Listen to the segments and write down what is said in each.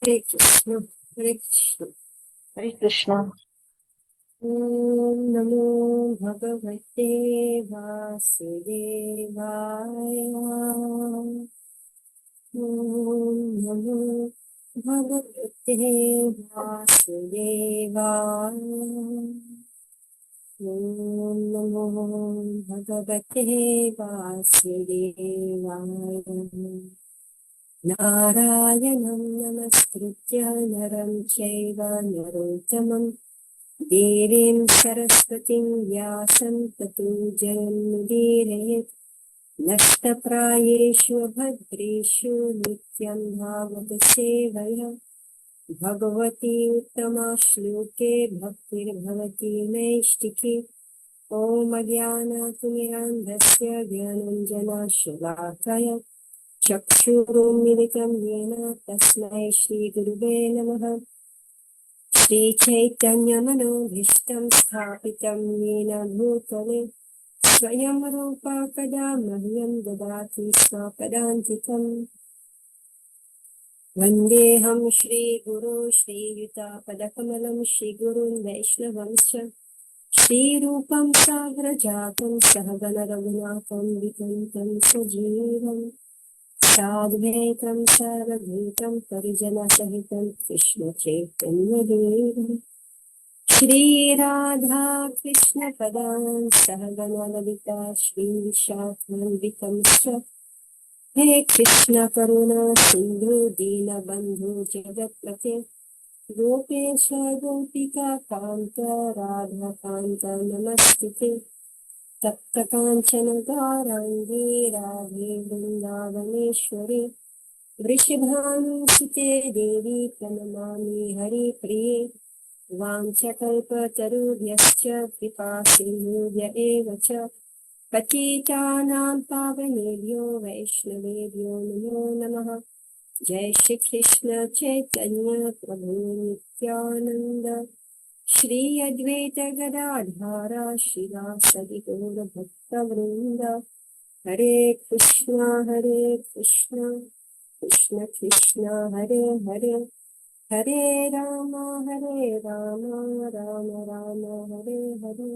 हरे कृष्ण हरे कृष्ण हरे कृष्णा। ओम नमो भगवते वासुदेवाय। ओम नमो भगवते वासुदेवाय। ओम नमो भगवते वासुदेवाय। नारायणं नमस्कृत्य नरं चैव नरोत्तमं देवीं सरस्वतीं व्यासं ततो जयमुदीरयेत्। नष्टप्रायेषु भद्रेषु नित्यं भागवत सेवया भगवती उत्तमा श्लोके भक्तिर्भवति नैष्टिकी। ॐ अज्ञानतिमिरान्धस्य ज्ञानञ्जनशलाकय चक्षुरुन्मिलितं येन तस्मै श्रीगुरुवे नमः। श्रीचैतन्यमनोभीष्टं स्थापितं येन भूतले स्वयं रूपा कदा मह्यं ददाति स्वपदान्तिकम्। वन्देऽहं श्रीगुरो श्रीयुतापदकमलं श्रीगुरुं वैष्णवंश्च श्रीरूपं साग्रजातं सहगणरघुनाथं विकन्तं सजीवम् साद्वैतं सर्वभूतं परिजनसहितं कृष्णचैतन्यदेवं श्रीराधाकृष्णपदां सहगणललिता श्रीविशाखान्वितंश्च हे कृष्णकरुणा सिन्धु दीनबन्धु जगत्पते गोपेश गोपिका कान्त राधाकान्त नमस्ते। तप्तकाञ्चन गौराङ्गी राधे वृन्दावनेश्वरी वृषभानुसुते देवी प्रणमामि हरिप्रिये। वाञ्छकल्पतरुभ्यश्च कृपासिन्धुभ्य एव च पतितानां पावनेभ्यो वैष्णवेभ्यो नमो नमः। जय श्री कृष्ण चैतन्य प्रभु नित्यानंद श्री अद्वैत गदाधर श्रीवासदि गौर भक्तवृंद। हरे कृष्ण कृष्ण कृष्ण हरे हरे हरे राम राम राम हरे हरे।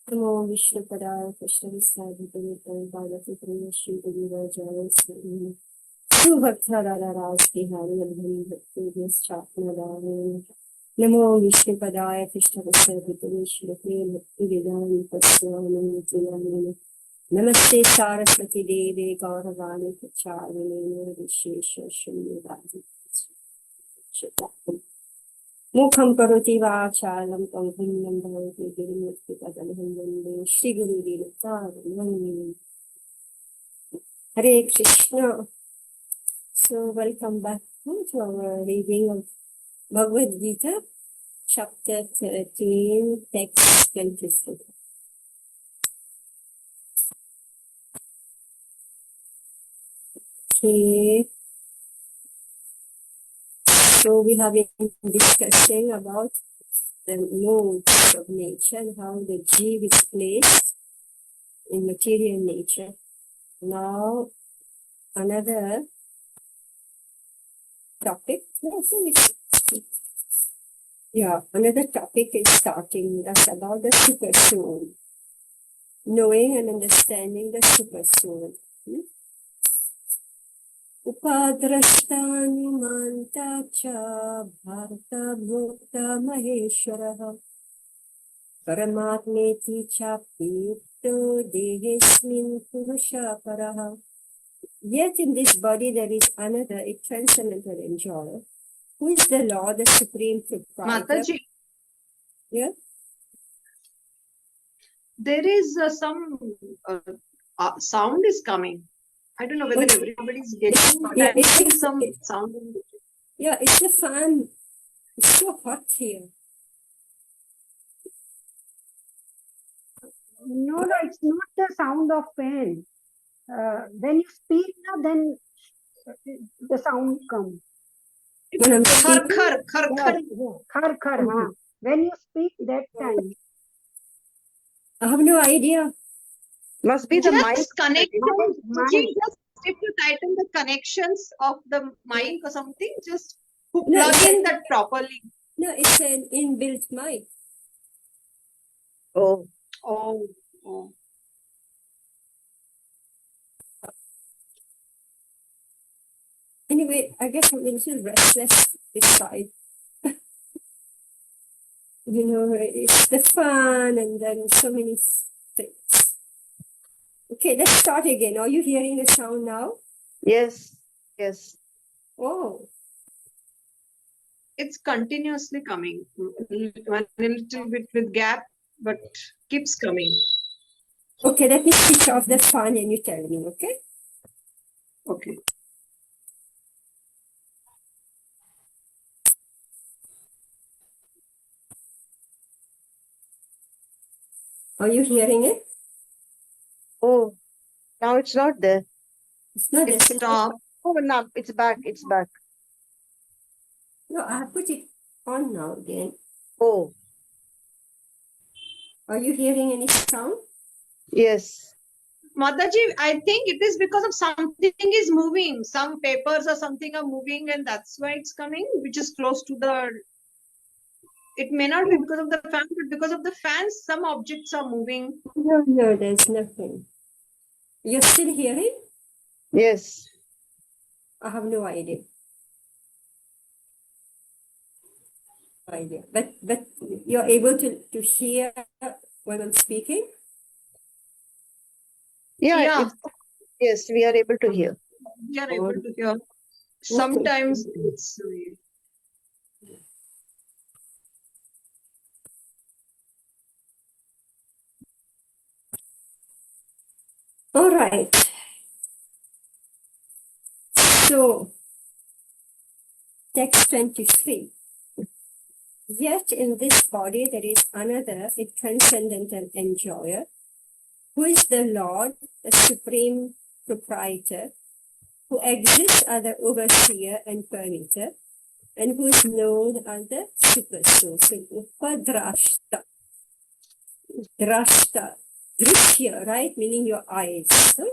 नमो विष्णुपदाय कृष्णविष्णाधिपति पार्वती प्रिय श्री गुरुराजाय सुभक्तरास बिहारी अभिधि भक्ति स्थापनादाय। नमो विष्णुपदाय कृष्णविष्णाधिपति श्रीमते भक्तिवेदान्त स्वामी नमस्ते सारस्वती देवे गौरवाणी प्रचारिणे विशेष शून्यवादी मुखं करोति वाचालं पंगुं लंघयति गिरिमुक्तिपदं वन्दे श्रीगुरुदेवतां। Hare Krishna. So welcome back to our reading of Bhagavad Gita, chapter 13, text 26. Okay. So we have been discussing about the modes of nature and how the jiva is placed in material nature. Now another topic. Another topic is starting. That's about the super soul. Knowing and understanding the super soul. उपाद्रष्टानुमान्ता च भारता भोक्ता महेश्वरः परमात्मेति चाप्युक्तो देहेऽस्मिन् पुरुषः परः. Yet in this body there is another, a transcendental enjoyer, who is the Lord, the Supreme Proprietor. Mataji, Yeah? there is some sound is coming. I don't know whether everybody is getting, but Yeah, I'm getting some sound. Yeah, it's the fan. It's so hot here. No, it's not the sound of fan. When you speak now, then the sound comes. When I'm Khar speaking, khar khar khar. Khar khar. When you speak that time. I have no idea. Must be the mic. Just connect. Just if you tighten the connections of the mic or something? Just who No, plug it's in a- that properly. No, it's an inbuilt mic. Oh, Oh, oh. Anyway, I guess I'm a little restless this side. You know, it's the fun and then so many things. Okay, let's start again. Are you hearing the sound now? yes, yes. Oh, It's continuously coming. One little bit with gap, but keeps coming. okay, let me switch off the fan and you tell me, okay? Okay. Are you hearing it? Oh, now it's not there. It's not It this. stopped. Oh, now it's back. It's back. No, I have put it on now again. Oh, Are you hearing any sound? yes. Mataji, I think it is because of something is moving. Some papers or something are moving, and that's why it's coming, which is close to the. It may not be because of the fan, but because of the fans, some objects are moving. No, there's nothing. You're still hearing? Yes. I have no idea. But you're able to hear when I'm speaking? Yeah, Yeah. yes, we are able to hear. We are able to hear. Sometimes it's weird. All right. So, text 23. Yet in this body there is another, a transcendental enjoyer, who is the Lord, the supreme proprietor, who exists as the overseer and permitter, and who is known as the super soul. So, Upadrashta. Drashta. Drishya, right? Meaning your eyes. Huh?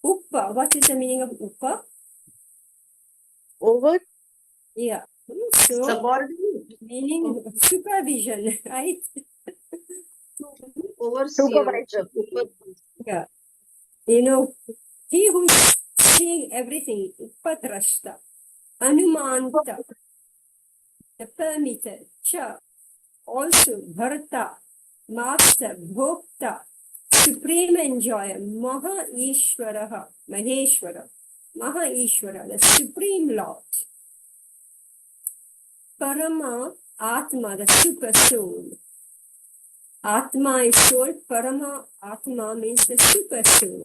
Upa. What is the meaning of Upa? Over? Yeah. So, Subordinate, meaning supervision, right? overseer. Supervisor. Yeah. You know, he who's seeing everything, Upadrashta, Anumanta, the permitter, Cha, also Bharata, Master, Bhokta, Supreme Enjoyer, Maha Ishvaraha, Maheshwara, Maha Ishvara, the Supreme Lord, Parama Atma, the Super Soul. Atma is soul, Parama Atma means the Super Soul.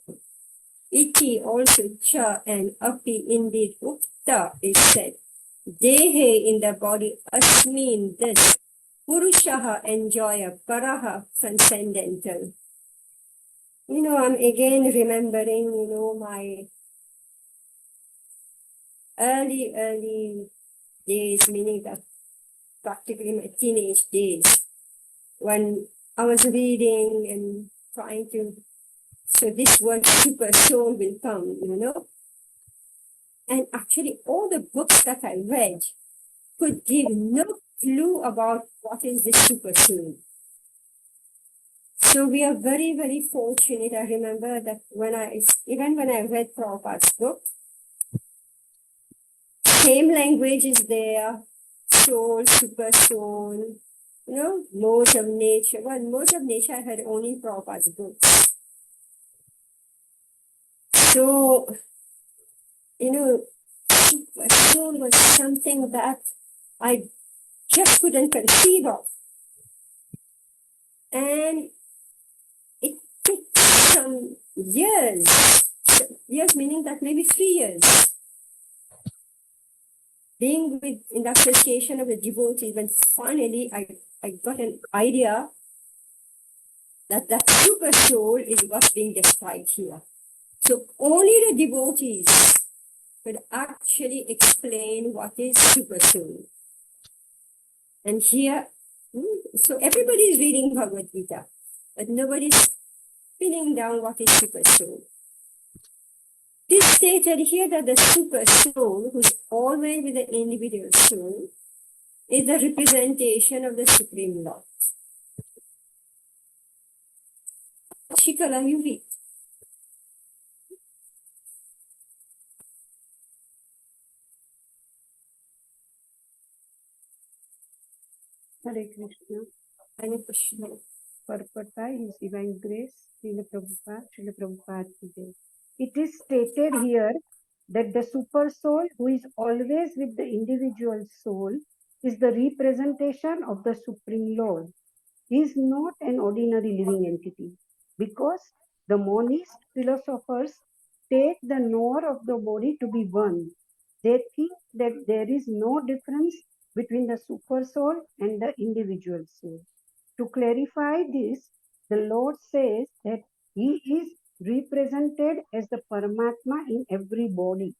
Iti also cha and api indeed ukta is said. Dehe in the body, asmin this. Purushaha enjoyer, paraha transcendental. You know, I'm again remembering, you know, my early days, meaning that practically my teenage days, when I was reading and trying to, so this word super soul will come, you know. And actually, all the books that I read could give no clue about what is the super soul. So we are very, very fortunate. I remember that even when I read Prabhupada's book, same language is there, soul, super soul, you know, modes of nature. Well, modes of nature I had only in Prabhupada's books. So, you know, super soul was something that I just couldn't conceive of. And it took some years meaning that maybe 3 years, being in the association of the devotees, when finally I got an idea that that super soul is what's being described here. So only the devotees could actually explain what is super soul. And here, so everybody is reading Bhagavad Gita, but nobody's pinning down what is super soul. This stated here that the super soul, who is always with the individual soul, is the representation of the Supreme Lord. Shikala, you read. Hare Krishna. Any question? Purpata, His Divine Grace, Srila Prabhupada today. It is stated here that the super soul, who is always with the individual soul, is the representation of the Supreme Lord. He is not an ordinary living entity, because the monist philosophers take the knower of the body to be one. They think that there is no difference between the super soul and the individual soul. To clarify this, the Lord says that He is represented as the Paramatma in every body.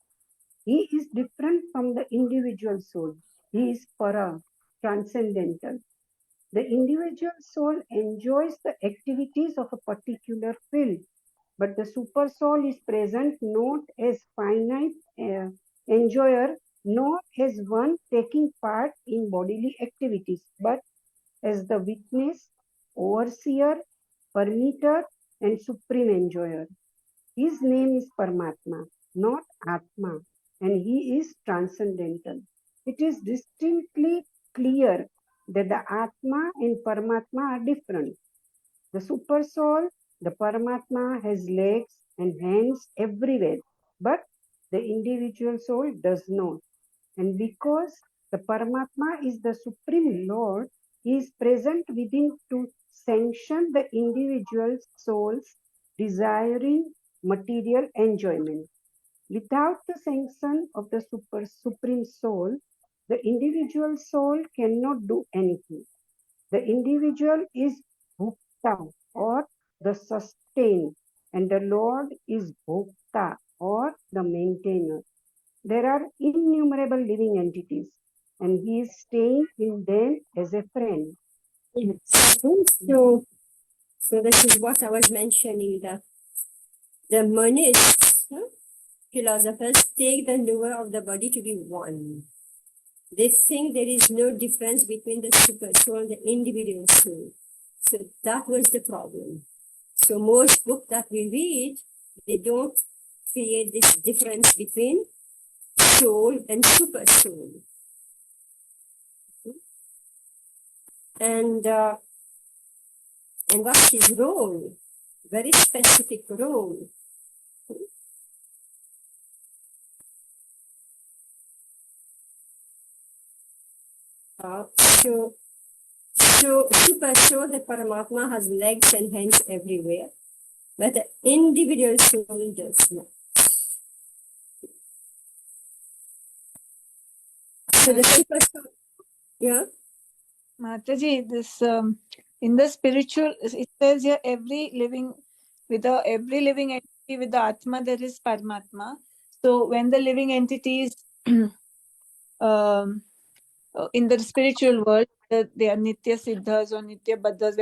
He is different from the individual soul. He is para, transcendental. The individual soul enjoys the activities of a particular field, but the super soul is present not as finite enjoyer, not as one taking part in bodily activities, but as the witness, overseer, permitter, and supreme enjoyer. His name is Paramatma, not Atma, and he is transcendental. It is distinctly clear that the Atma and Paramatma are different. The super soul, the Paramatma, has legs and hands everywhere, but the individual soul does not. And because the Paramatma is the Supreme Lord, He is present within to sanction the individual soul's desiring material enjoyment. Without the sanction of the Supreme Soul, the individual soul cannot do anything. The individual is Bhukta, or the sustained, and the Lord is Bhokta, or the maintainer. There are innumerable living entities, and he is staying in them as a friend. Yes. So this is what I was mentioning, that the monists, philosophers, take the knower of the body to be one. They think there is no difference between the super soul and the individual soul. So that was the problem. So most books that we read, they don't create this difference between soul and super soul. And what's his role? Very specific role. So super soul, the Paramatma, has legs and hands everywhere, but the individual soul does not. So the super soul, yeah. Mataji, this in the spiritual, it says here every living entity with the Atma, there is Paramatma. So when the living entities in the spiritual world, they are Nitya Siddhas or Nitya Baddhas,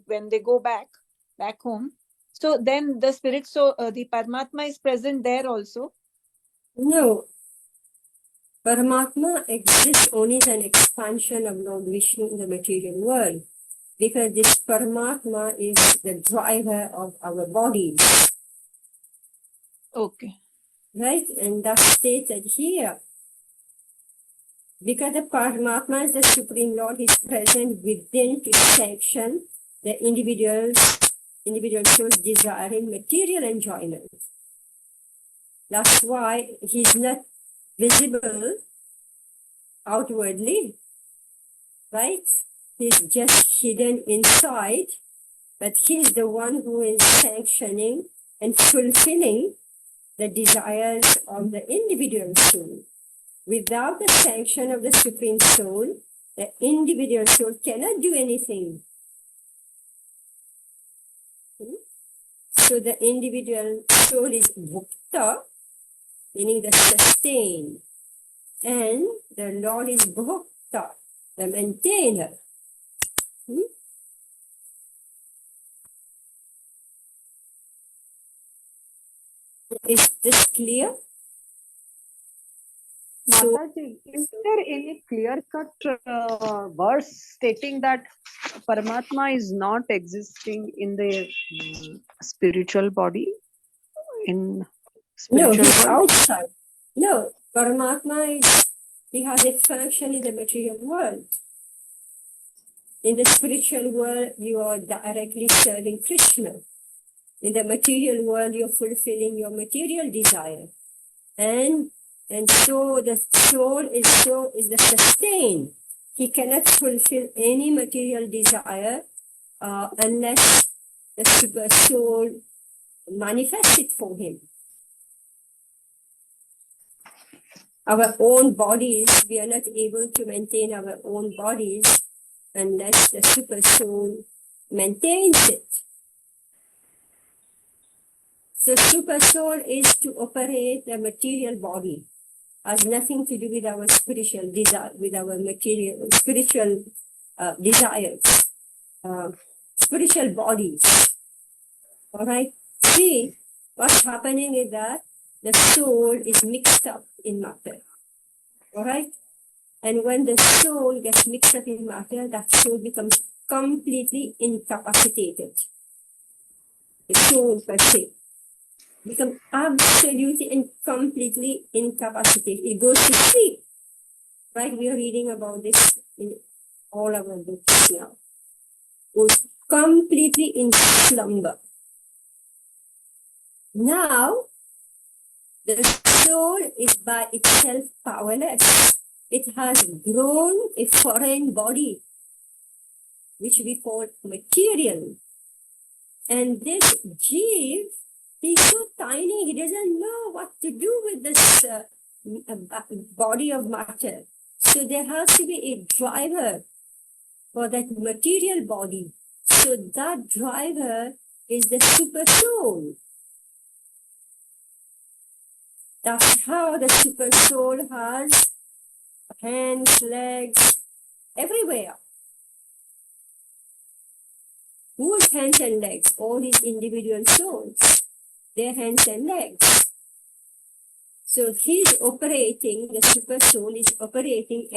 when they go back home. So then the spirit, the Paramatma is present there also. No, Paramatma exists only as an expansion of Lord Vishnu in the material world, because this Paramatma is the driver of our bodies. Okay. Right? And that's stated here. Because the Paramatma is the Supreme Lord, is present within to sanction the individual soul's desiring material enjoyment. That's why he's not visible outwardly, right? He's just hidden inside, but he's the one who is sanctioning and fulfilling the desires of the individual soul. Without the sanction of the Supreme Soul, the individual soul cannot do anything. So the individual soul is Bhukta, meaning the sustained, and the Lord is Bhokta, the maintainer. Is this clear? So, Mataji, is there any clear-cut verse stating that Paramatma is not existing in the spiritual body, in no, spiritual he's world? outside. No, Paramatma he has a function in the material world. In the spiritual world, you are directly serving Krishna. In the material world, you're fulfilling your material desire. And so the soul is the sustain. He cannot fulfill any material desire unless the super soul manifests it for him. Our own bodies, we are not able to maintain our own bodies unless the super soul maintains it. So super soul is to operate the material body, has nothing to do with our spiritual desire, with our material spiritual desires, spiritual bodies. All right. See, what's happening is that the soul is mixed up in matter. All right. And when the soul gets mixed up in matter, that soul becomes completely incapacitated. The soul per se become absolutely and completely incapacitated. It goes to sleep. Right? We are reading about this in all our books now. Goes completely in slumber. Now, the soul is by itself powerless. It has grown a foreign body, which we call material. And this Jeev, he's so tiny, he doesn't know what to do with this body of matter. So there has to be a driver for that material body. So that driver is the super soul. That's how the super soul has hands, legs, everywhere. Whose hands and legs? All his individual souls, their hands and legs. So he's operating, the super soul is operating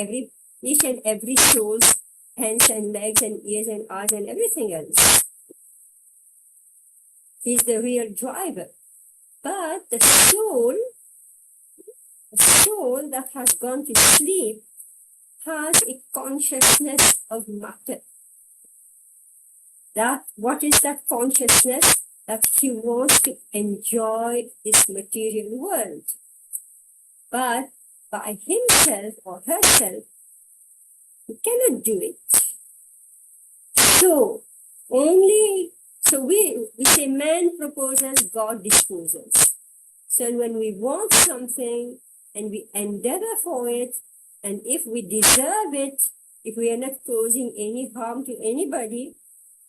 each and every soul's hands and legs and ears and eyes and everything else. He's the real driver. But the soul that has gone to sleep has a consciousness of matter. What is that consciousness? That he wants to enjoy this material world. But by himself or herself, he cannot do it. So we say man proposes, God disposes. So when we want something and we endeavor for it, and if we deserve it, if we are not causing any harm to anybody,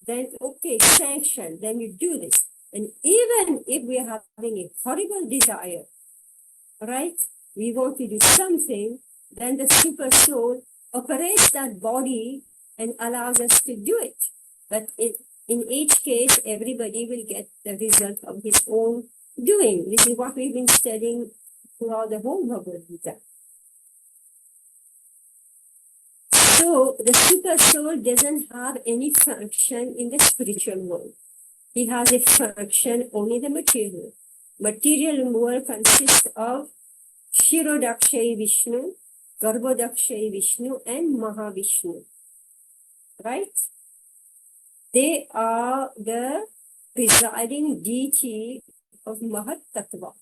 then okay, sanction, then you do this. And even if we are having a horrible desire, right? We want to do something, then the super soul operates that body and allows us to do it. But in each case, everybody will get the result of his own doing. This is what we've been studying throughout the whole Bhagavad Gita. So the super soul doesn't have any function in the spiritual world. He has a function only in the material. Material world consists of Shirodakshay Vishnu, Garbhodakshay Vishnu, and Mahavishnu. Right? They are the presiding deity of Mahat Tattva,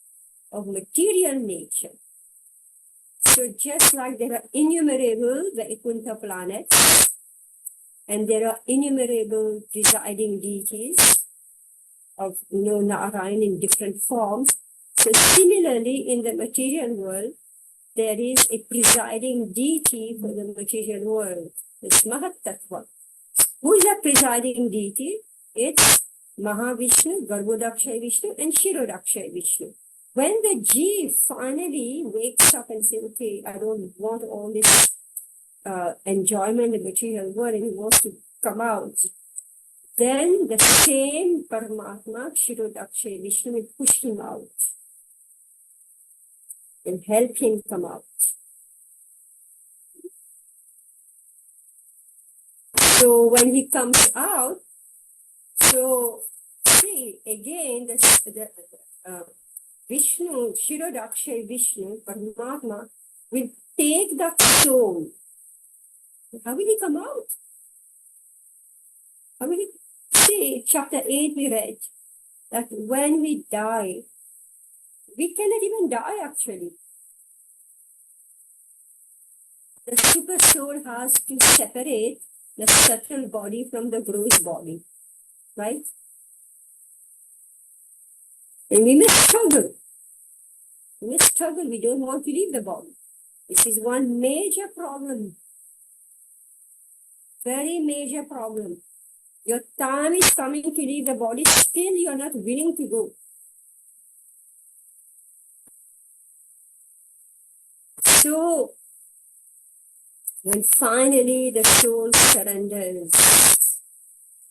of material nature. So just like there are innumerable Vaikuntha planets, and there are innumerable presiding deities of Narayan in different forms. So similarly, in the material world, there is a presiding deity for the material world. It's Mahat Tattva. Who is the presiding deity? It's Mahavishnu, Garbhodakshay Vishnu, and Shirodakshay Vishnu. When the Jeev finally wakes up and says, okay, I don't want all this enjoyment in the material world, and he wants to come out, then the same Paramatma, Shirodakshay Vishnu, will push him out. and help him come out. So when he comes out, so see again the Vishnu, Shirodakshay Vishnu, Paramatma, will take that soul. How will he come out? How will he? See, chapter 8 we read that when we die, we cannot even die actually. The super soul has to separate the subtle body from the gross body, right? And we must struggle. We must struggle. We don't want to leave the body. This is one major problem. Very major problem. Your time is coming to leave the body, still you're not willing to go. So, when finally the soul surrenders,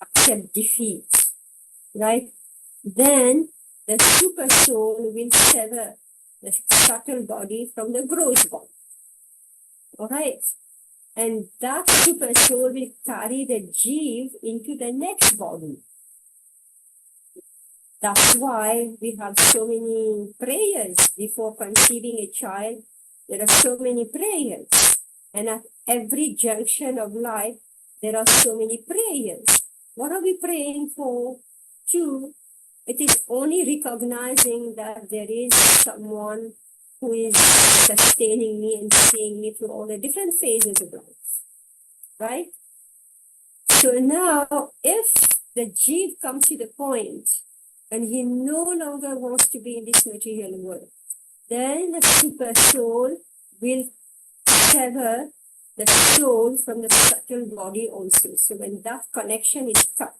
accept defeat, right? Then the super soul will sever the subtle body from the gross body. All right? And that super soul will carry the Jeev into the next body. That's why we have so many prayers before conceiving a child. There are so many prayers. And at every junction of life, there are so many prayers. What are we praying for? Two, it is only recognizing that there is someone who is sustaining me and seeing me through all the different phases of life. Right? So now, if the Jeev comes to the point and he no longer wants to be in this material world, then the super soul will sever the soul from the subtle body also. So when that connection is cut,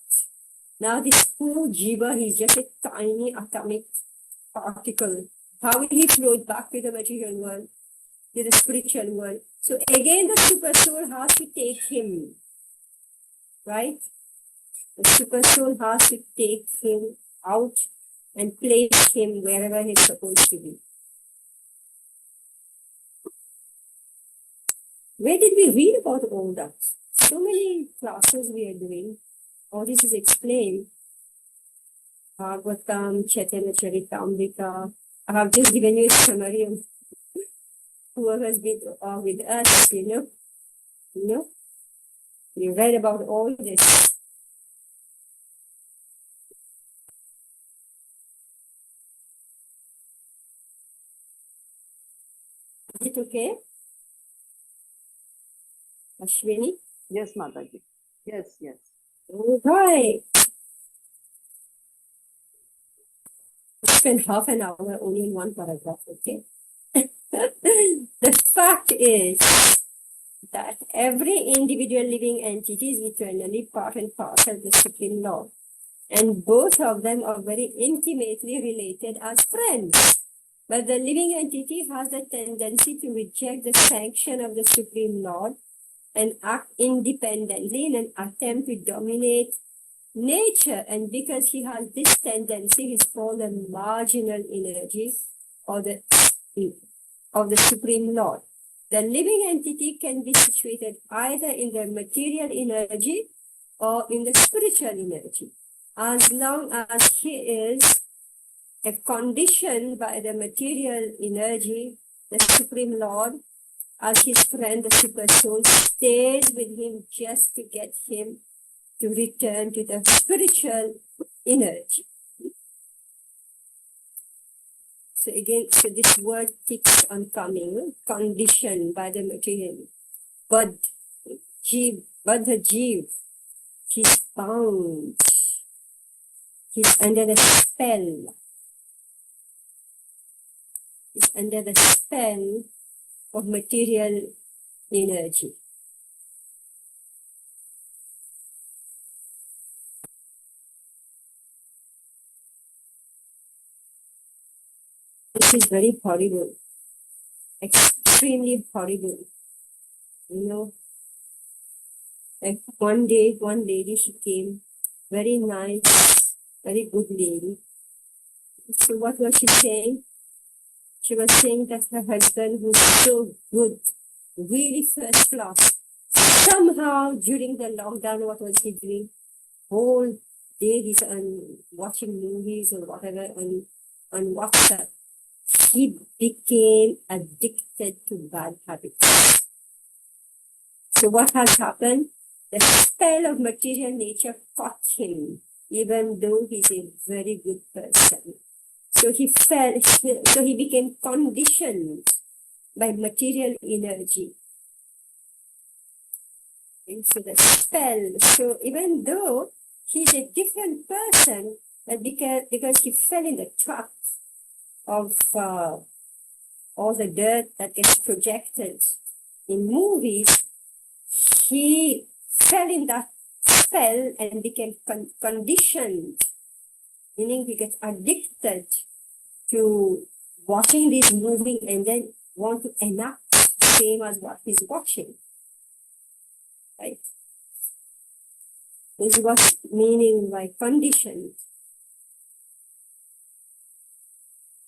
now this poor Jiva is just a tiny atomic particle. How will he float back to the material world, to the spiritual world? So again, the super soul has to take him, right? The super soul has to take him out and place him wherever he's supposed to be. Where did we read about all that? So many classes we are doing. All this is explained. Bhagavatam, Chaitanya Charitamrita. I have just given you a summary of whoever has been with us, you know. You read about all this. Is it okay? Ashwini? Yes, Mataji. Yes, yes. All right. Spend half an hour only in one paragraph, okay? The fact is that every individual living entity is eternally part and parcel of the Supreme Lord. And both of them are very intimately related as friends. But the living entity has the tendency to reject the sanction of the Supreme Lord and act independently in an attempt to dominate nature. And because he has this tendency, he's called the marginal energy of the Supreme Lord. The living entity can be situated either in the material energy or in the spiritual energy. As long as he is conditioned by the material energy, the Supreme Lord, as his friend, the Super Soul, stays with him just to get him to return to the spiritual energy. So again, so this word keeps on coming, conditioned by the material. But the Jeev, he's bound. He's under the spell. He's under the spell of material energy. This is very horrible, extremely horrible. You know, like one day, one lady, she came, very nice, very good lady. So what was she saying? She was saying that her husband was so good, really first class. Somehow during the lockdown, what was he doing? Whole day he's watching movies or whatever on WhatsApp. He became addicted to bad habits. So what has happened? The spell of material nature caught him, even though he's a very good person. So he became conditioned by material energy. And so the spell, so even though he's a different person, but because he fell in the trap of all the dirt that gets projected in movies, he fell in that spell and became conditioned, meaning he gets addicted to watching this movie and then want to enact same as what he's watching. Right? This is what meaning by conditioned.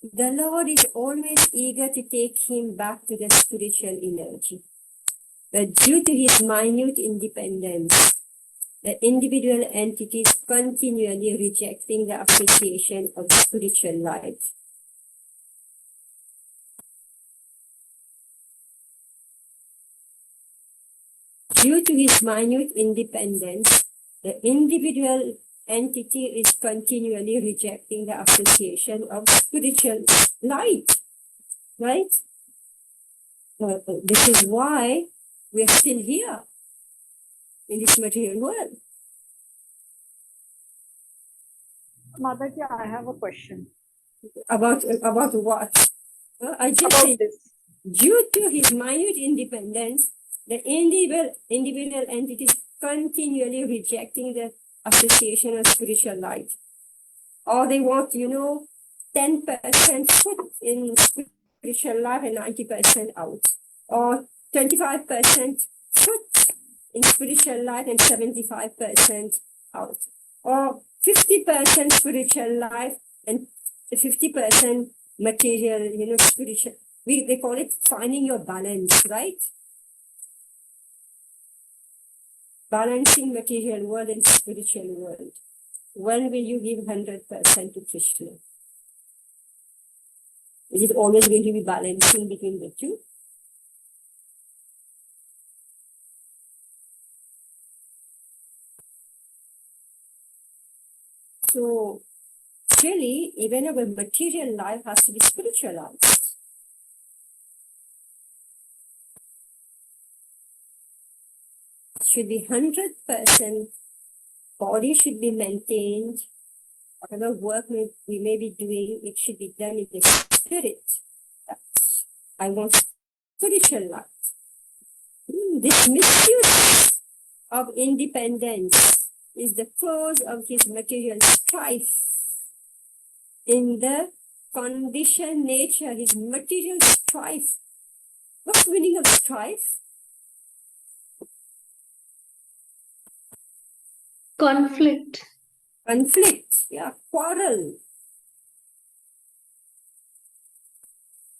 The Lord is always eager to take him back to the spiritual energy. But due to his minute independence, the individual entity is continually rejecting the appreciation of spiritual life. Due to his minute independence, the individual entity is continually rejecting the appreciation of spiritual light. Right? This is why we are still here in this material world. Mataji, I have a question. About what? I just About said, this. due to his minute independence, the individual entity is continually rejecting the association of spiritual light. Or they want, 10% put in spiritual life and 90% out. Or 25% put in spiritual life and 75% out. Or 50% spiritual life and 50% material, spiritual. They call it finding your balance, right? Balancing material world and spiritual world. When will you give 100% to Krishna? Is it always going to be balancing between the two? So, really, even our material life has to be spiritualized. It should be 100%. Body should be maintained. Whatever work we may be doing, it should be done in the spirit. I want spiritual life. This misuse of independence is the cause of his material strife. In the conditioned nature, his material strife. What's the meaning of strife? Conflict. Conflict, yeah, quarrel.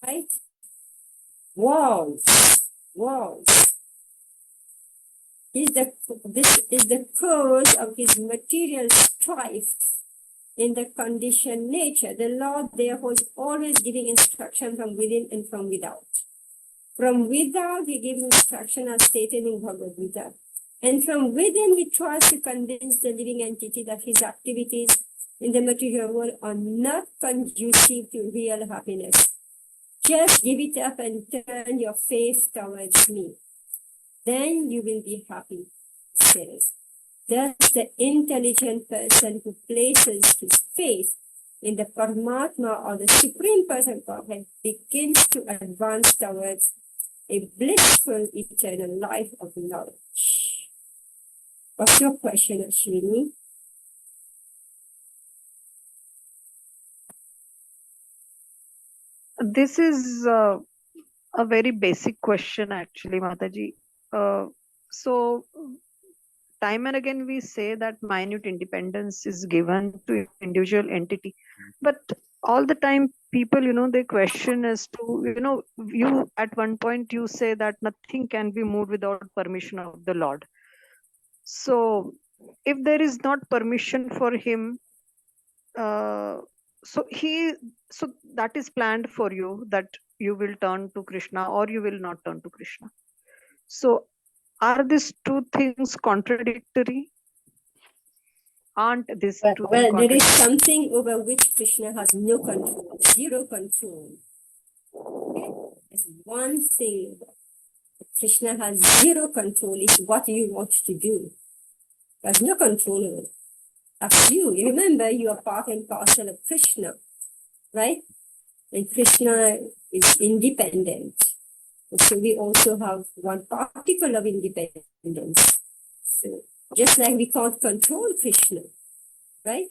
Right? Wars. This is the cause of his material strife in the conditioned nature. The Lord, therefore, is always giving instruction from within and from without. From without, he gives instruction as stated in Bhagavad Gita. And from within, he tries to convince the living entity that his activities in the material world are not conducive to real happiness. Just give it up and turn your face towards me. Then you will be happy, he says. Thus, the intelligent person who places his faith in the Paramatma or the Supreme Person Godhead begins to advance towards a blissful eternal life of knowledge. What's your question, Ashwini? This is a very basic question, actually, Mataji. So, time and again, we say that minute independence is given to individual entity. But all the time people, they question as to, you at one point you say that nothing can be moved without permission of the Lord. So if there is not permission for him, uh, so that is planned for you, that you will turn to Krishna or you will not turn to Krishna. So are these two things contradictory? Aren't these two things Well, there is contradictory? something over which Krishna has no control, zero control. Okay? There's one thing Krishna has zero control is what you want to do. There's no control over it. That's you. You remember, you are part and parcel of Krishna, right? And Krishna is independent. And so we also have one particle of independence. So just like we can't control Krishna, right?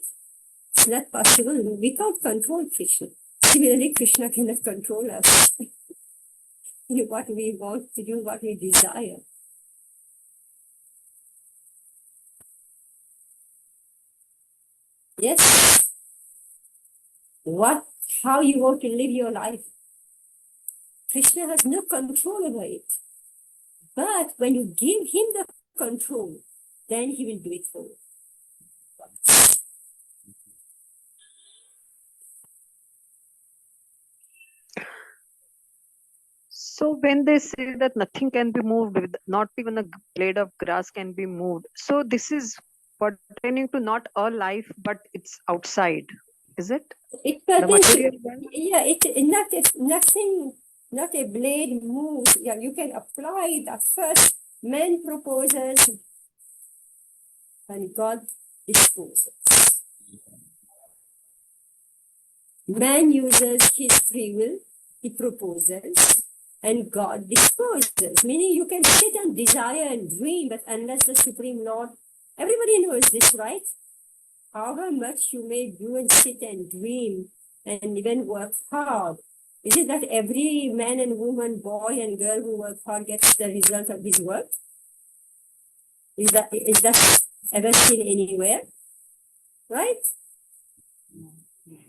It's not possible. We can't control Krishna. Similarly, Krishna cannot control us. What we want to do, what we desire. Yes. How you want to live your life. Krishna has no control over it. But when you give him the control, then he will do it for you. So when they say that nothing can be moved, not even a blade of grass can be moved, so this is pertaining to not a life, but it's outside, is it? It The pertains to, material world? yeah, nothing, not a blade moves. Yeah, you can apply that first. Man proposes and God disposes. Man uses his free will, he proposes, and God disposes. Meaning you can sit and desire and dream, but unless the Supreme Lord, everybody knows this, right? However much you may do and sit and dream and even work hard, is it that every man and woman, boy and girl who work hard gets the result of his work? Is that ever seen anywhere? Right?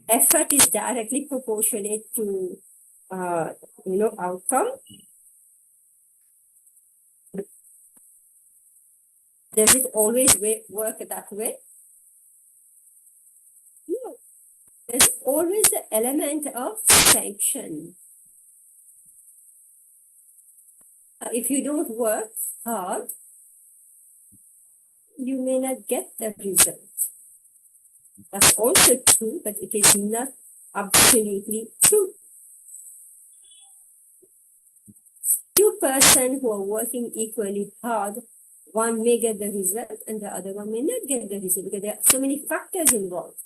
Effort is directly proportionate to outcome. Does it always work that way? No. There's always the element of sanction. If you don't work hard, you may not get the result. That's also true, but it is not absolutely true. Two persons who are working equally hard, one may get the result and the other one may not get the result because there are so many factors involved.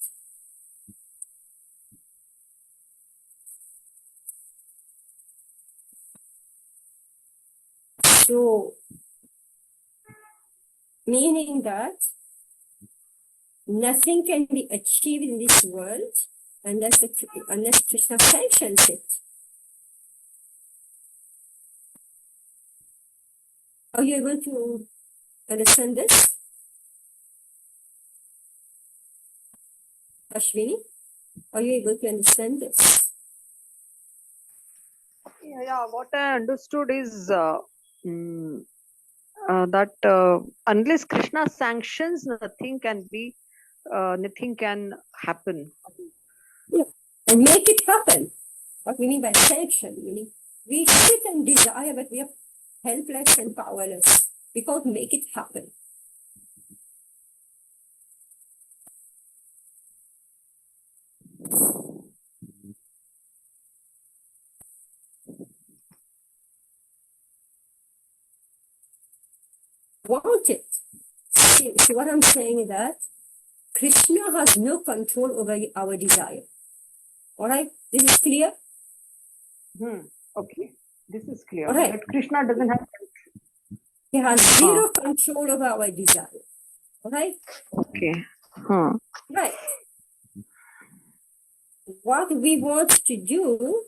So, meaning that nothing can be achieved in this world unless Krishna sanctions it. Are you able to understand this? Ashwini, are you able to understand this? Yeah, what I understood is that unless Krishna sanctions, nothing can happen. Yeah. And make it happen. What we mean by sanction, meaning we sit and desire, but we are helpless and powerless. We can't make it happen. Want it. See, what I'm saying is that Krishna has no control over our desire. All right, this is clear? Okay, this is clear. All right. But Krishna doesn't have. He has zero control over our desire. All right? Okay. Right. What we want to do,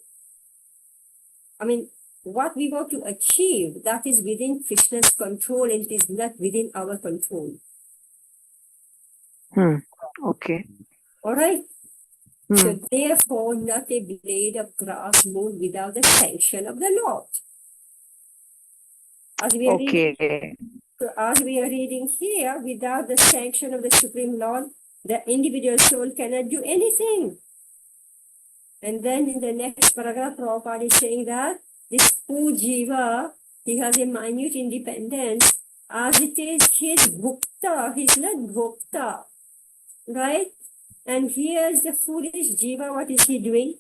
what we want to achieve, that is within Krishna's control and it is not within our control. Okay. All right? So therefore, not a blade of grass moved without the sanction of the Lord. As we are reading, Okay. as we are reading here, without the sanction of the Supreme Lord, the individual soul cannot do anything. And then in the next paragraph, Prabhupada is saying that this poor jiva, he has a minute independence, as it is his bhukta, he's not bhokta, right? And here's the foolish jiva, what is he doing?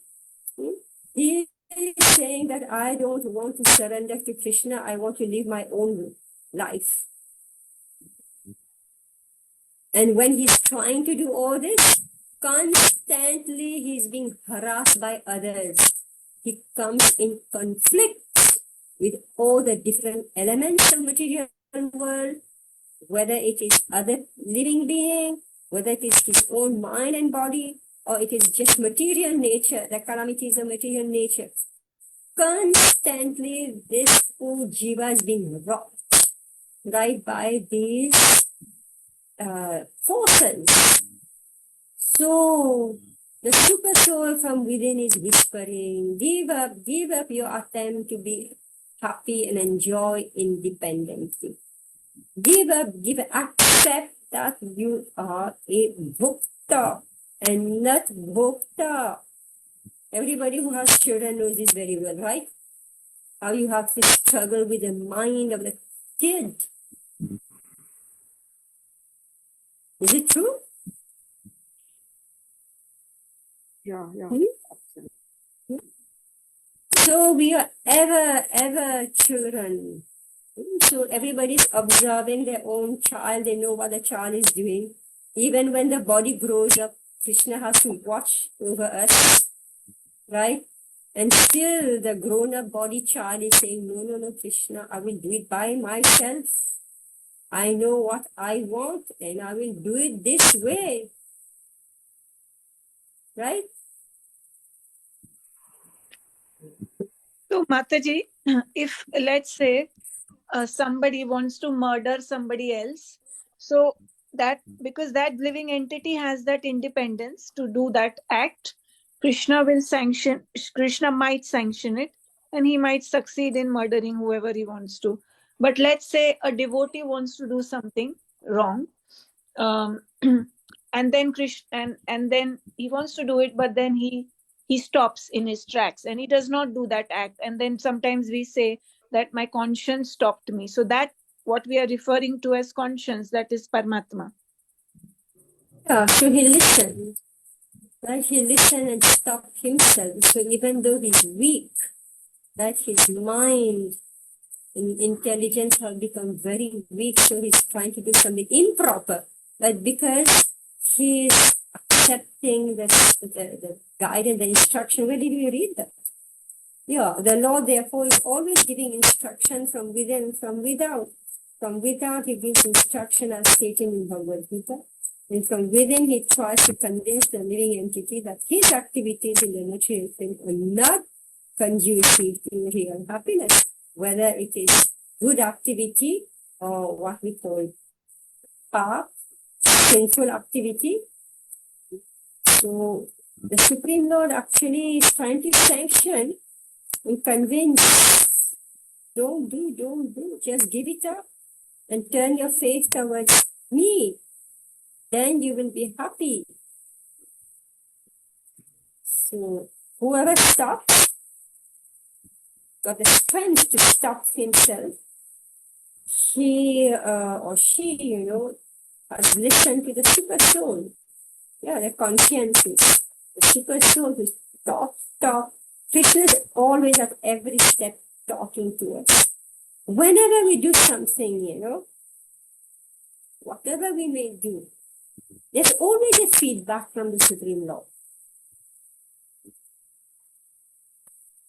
He is saying that I don't want to surrender to Krishna, I want to live my own life. And when he's trying to do all this, constantly he's being harassed by others. He comes in conflict with all the different elements of material world, whether it is other living being, whether it is his own mind and body, or it is just material nature, the calamities of material nature. Constantly this poor jiva is being rocked, right, by these forces. So the super soul from within is whispering, give up your attempt to be happy and enjoy independence. Give up, accept that you are a bhukta and not bhokta. Everybody who has children knows this very well, right? How you have to struggle with the mind of the kid. Is it true? Yeah, yeah. So we are ever children. So everybody's observing their own child. They know what the child is doing. Even when the body grows up, Krishna has to watch over us, right? And still the grown-up body child is saying, no, Krishna, I will do it by myself. I know what I want and I will do it this way. Right? So, Mataji, if let's say somebody wants to murder somebody else, so that because that living entity has that independence to do that act, Krishna might sanction it, and he might succeed in murdering whoever he wants to. But let's say a devotee wants to do something wrong, um, and then Krishna and then he wants to do it, but then he stops in his tracks and he does not do that act, and then sometimes we say that my conscience stopped me. So that what we are referring to as conscience, that is Paramatma. Yeah, so he listened. Right? He listened and stopped himself. So even though he's weak, that his mind and intelligence have become very weak, so he's trying to do something improper. But because he's accepting the guidance, the instruction, where did we read that? Yeah, the Lord therefore is always giving instruction from within, from without. From without, he gives instruction as stated in Bhagavad Gita. And from within, he tries to convince the living entity that his activities in the material field are not conducive to real happiness, whether it is good activity or what we call sinful activity. So the Supreme Lord actually is trying to sanction and convince, don't do, just give it up and turn your face towards me. Then you will be happy. So whoever stops, got the strength to stop himself, he or she, has listened to the super soul. Yeah, the consciences, the super soul who talk. Krishna is always at every step talking to us. Whenever we do something, whatever we may do, there's always a feedback from the Supreme Lord.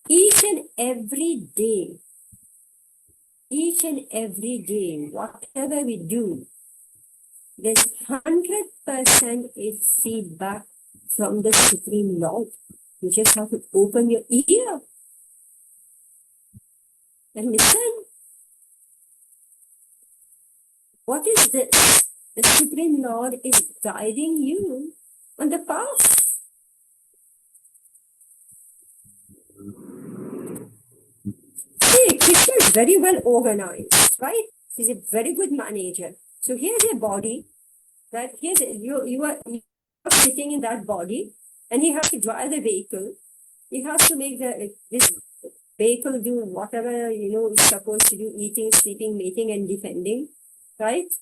Each and every day, whatever we do, there's 100% a feedback from the Supreme Lord. You just have to open your ear and listen. What is this? The Supreme Lord is guiding you on the path. Krishna is very well organized, right? He's a very good manager. So here's a body, that you are sitting in that body, and he has to drive the vehicle. He has to make this vehicle do whatever it's supposed to do: eating, sleeping, mating, and defending, right?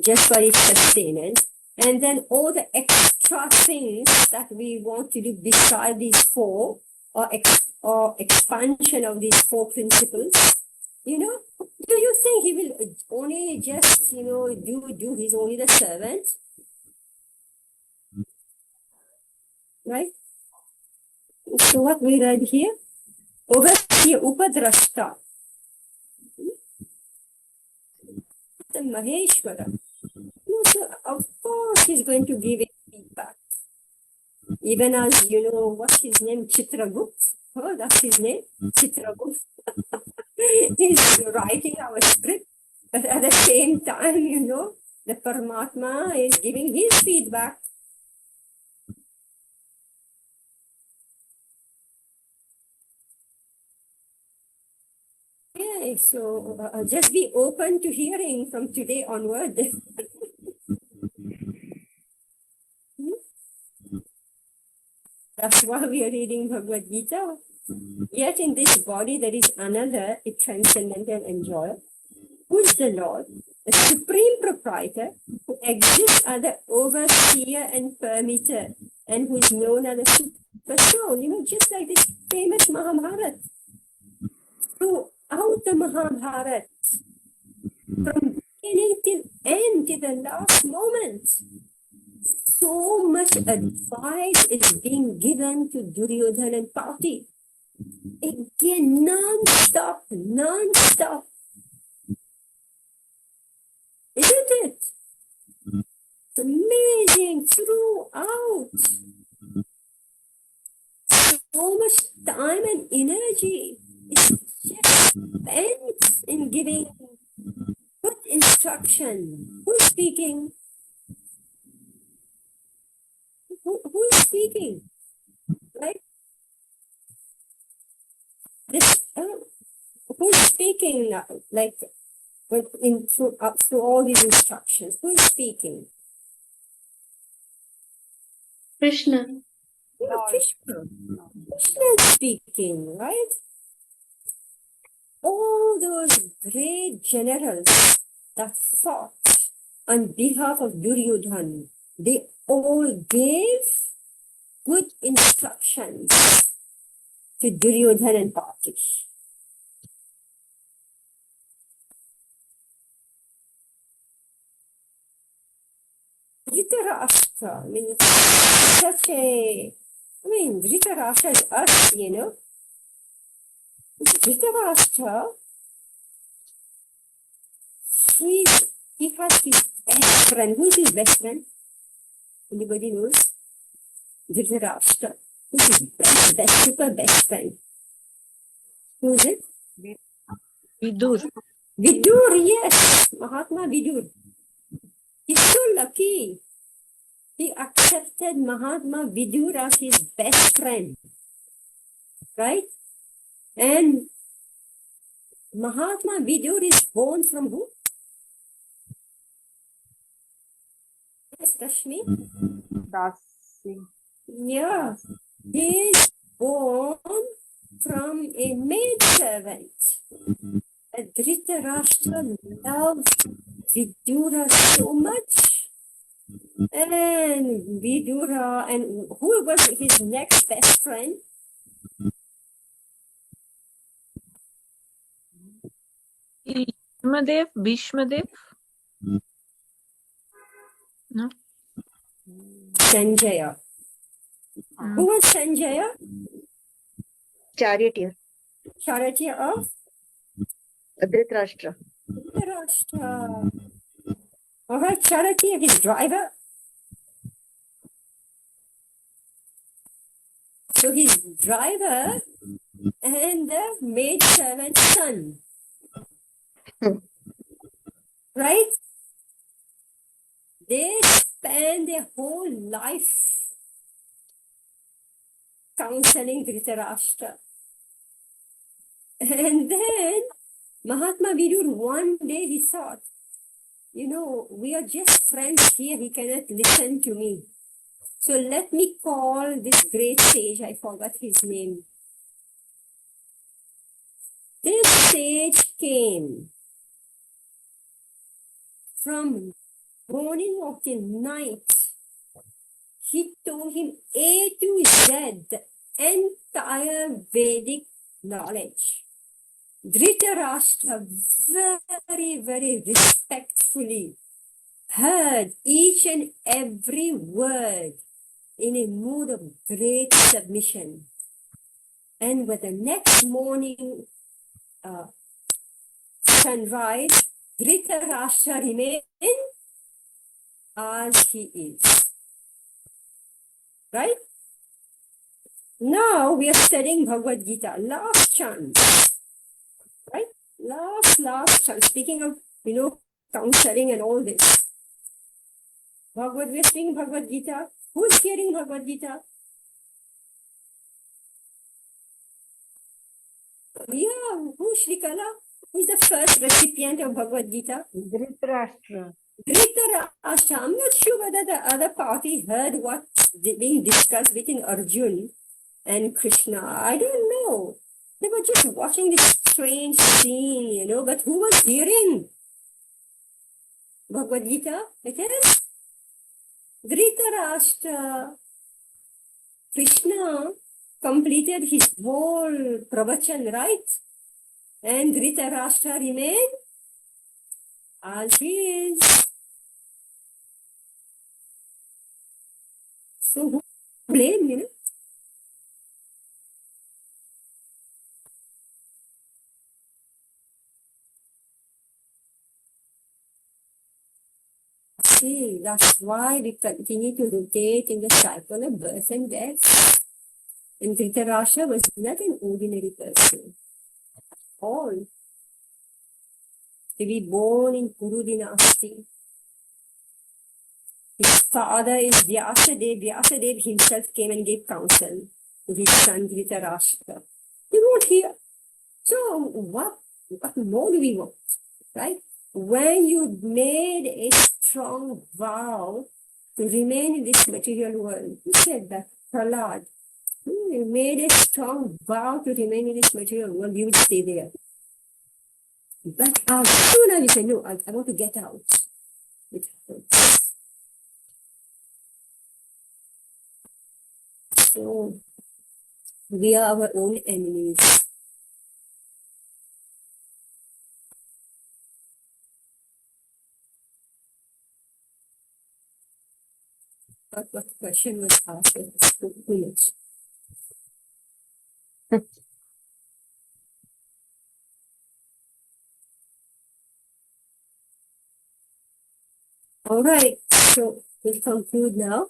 Just for its sustenance. And then all the extra things that we want to do beside these four, or expansion of these four principles, do you think he will only just do he's only the servant, right? So what we read here, overseer, upadrashta, the Maheshwara. So of course he's going to give a feedback. Even as what's his name, Chitragut. Oh, that's his name, Chitragut. He's writing our script, but at the same time, the Paramatma is giving his feedback. Yeah, so just be open to hearing from today onward. That's why we are reading Bhagavad Gita. Yet in this body there is another, a transcendental enjoyer, who is the Lord, the supreme proprietor, who exists as the overseer and permitter, and who is known as the super soul. Just like this famous Mahabharata. Throughout the Mahabharata, from beginning till end, to the last moment, so much advice is being given to Duryodhana and party. Again, non-stop. Isn't it? It's amazing throughout. So much time and energy is just spent in giving good instruction. Who's speaking? Who is speaking? Right? Who's speaking now? Like through all these instructions, who is speaking? Krishna. Krishna. Krishna is speaking, right? All those great generals that fought on behalf of Duryodhana, they all gave good instructions to Duryodhana and party. Dhritarashtra, Dhritarashtra is us, Dhritarashtra, he has his best friend. Who is his best friend? Anybody knows? Dhritarashtra. Who's his super best friend? Who is it? Vidur. Vidur, yes. Mahatma Vidur. He's so lucky. He accepted Mahatma Vidur as his best friend. Right? And Mahatma Vidur is born from who? Yes, Rashmi? Dasi. Yeah. He is born from a maid servant. Dhritarashtra loved Vidura so much. And Vidura, and who was his next best friend? Bhishmadev. No. Sanjaya. Who was Sanjaya? Charioteer. Charioteer of Dhritarashtra. Dhritarashtra. All right, Charioteer, his driver. So his driver and the maid servant son. Right? They spend their whole life counseling Dhritarashtra. And then Mahatma Vidur, one day he thought, we are just friends here. He cannot listen to me. So let me call this great sage. I forgot his name. This sage came from morning of the night. He told him A to Z, the entire Vedic knowledge. Dhritarashtra very, very respectfully heard each and every word in a mood of great submission. And with the next morning sunrise, Dhritarashtra remained as he is. Right? Now we are studying Bhagavad Gita, last chance. Right? Last chance. Speaking of, counseling and all this. We are speaking Bhagavad Gita. Who's hearing Bhagavad Gita? Yeah, who's Shrikala? Who's the first recipient of Bhagavad Gita? Dhritarashtra. Dhritarashtra. I'm not sure whether the other party heard what's being discussed between Arjun and Krishna. I don't know. They were just watching this strange scene, but who was hearing Bhagavad Gita? It is Dhritarashtra. Krishna completed his whole pravachan, right? And Dhritarashtra remained as he is. So who blame, See, that's why we continue to rotate in the cycle of birth and death. And Dhritarashtra was not an ordinary person. All to be born in Kuru dynasty. His father is Vyasadeva. Vyasadeva himself came and gave counsel to his son Dhritarashtra. They won't hear. So what more do we want? Right? When you made a strong vow to remain in this material world, you said that, Prahlad, you made a strong vow to remain in this material world, you will stay there. But as soon as you say, no, I want to get out, it hurts. So, we are our own enemies. But what question was asked was too much. All right, so we'll conclude now.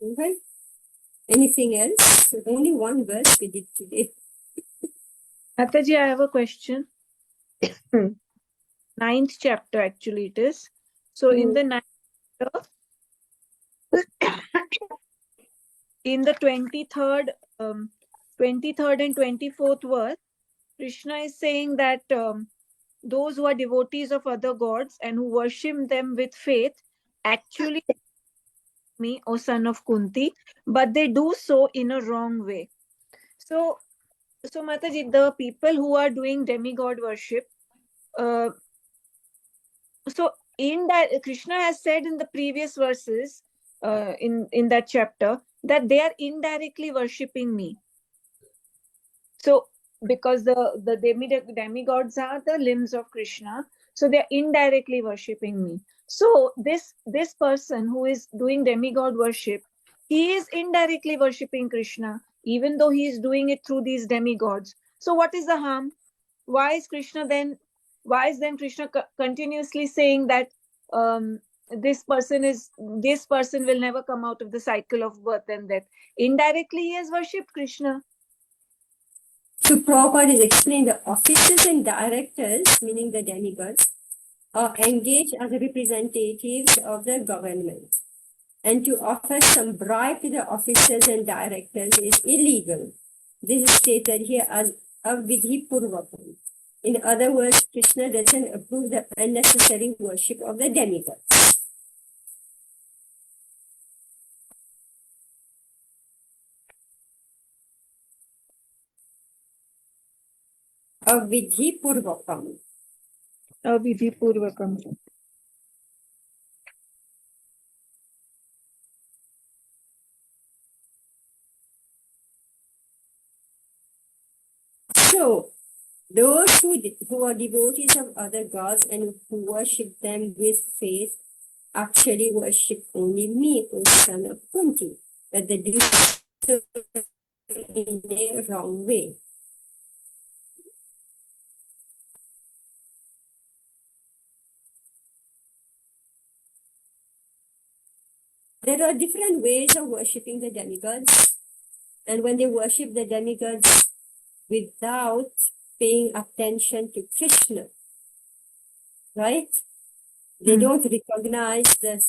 Okay. Anything else? So only one verse we did today. Mataji, I have a question. 9th chapter, actually, it is. So, in the 9th chapter, in the 23rd and 24th verse, Krishna is saying that those who are devotees of other gods and who worship them with faith actually me, O son of Kunti, but they do so in a wrong way. So Mataji, the people who are doing demigod worship, so in that Krishna has said in the previous verses, in that chapter, that they are indirectly worshipping me. So because the demigods are the limbs of Krishna, so they are indirectly worshipping me. So this person who is doing demigod worship, he is indirectly worshipping Krishna, even though he is doing it through these demigods. So what is the harm? Why is then Krishna continuously saying that this person will never come out of the cycle of birth and death? Indirectly he has worshipped Krishna. So Prabhupada is explaining the officers and directors, meaning the demigods, are engaged as representatives of the government. And to offer some bribe to the officers and directors is illegal. This is stated here as avidhi purvakam. In other words, Krishna doesn't approve the unnecessary worship of the demigods. Avidhi purvakam. Avidhi purvakam. So, those who are devotees of other gods and who worship them with faith actually worship only me, O son of Kunti. But they do so in a wrong way. There are different ways of worshipping the demigods, and when they worship the demigods without paying attention to Krishna, right? They don't recognize the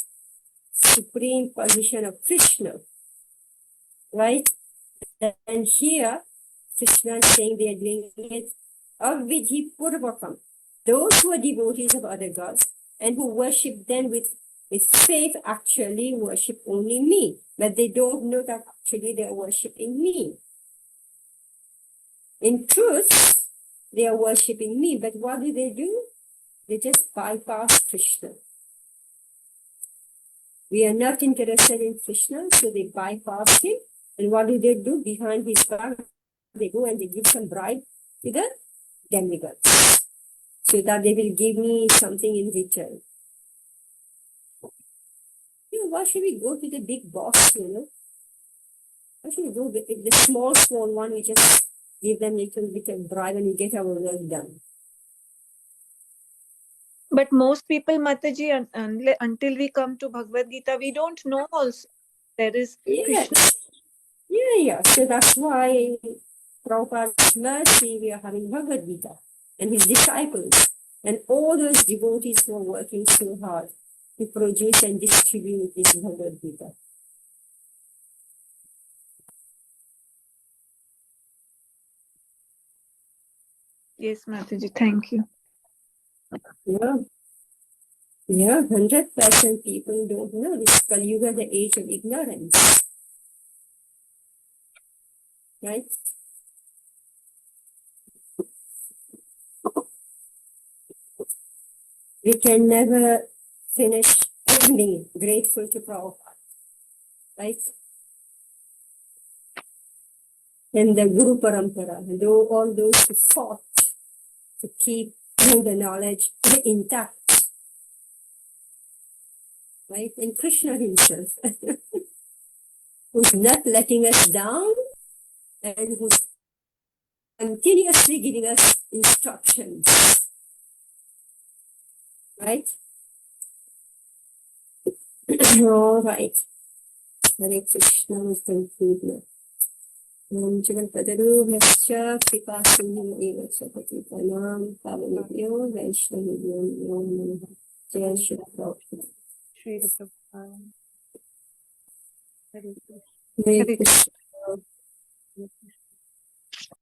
supreme position of Krishna, right? And here, Krishna is saying they are doing it avidhi purvakam. Those who are devotees of other gods and who worship them with faith actually worship only me, but they don't know that actually they are worshiping me. In truth, they are worshiping me, but what do? They just bypass Krishna. We are not interested in Krishna, so they bypass him. And what do? Behind his back, they go and they give some bribe to the demigods, so that they will give me something in return. Why should we go to the big boss, Why should we go with the small one? We just give them a little bit of bribe and we get our work done. But most people, Mataji, until we come to Bhagavad Gita, we don't know also there is Yes. Krishna. Yeah. So that's why Prabhupada's mercy, we are having Bhagavad Gita and his disciples and all those devotees who are working so hard to produce and distribute this Bhagavad Gita. Yes, Mataji, thank you. Yeah. 100% people don't know this Kali Yuga, the age of ignorance. Right? We can never finish being grateful to Prabhupada. Right? And the Guru Parampara, all those who fought to keep the knowledge intact. Right? And Krishna himself, who's not letting us down and who's continuously giving us instructions. Right? All right. Hare Krishna, we conclude now. Om Jaganpadaruhascha Kripasindhu eva Patitanam Pavanebhyo Vaishnavibhyo Namo Namaha. Jai Shri Prabhupada. Shri Prabhupada. Hare Krishna. Hare Hare Krishna.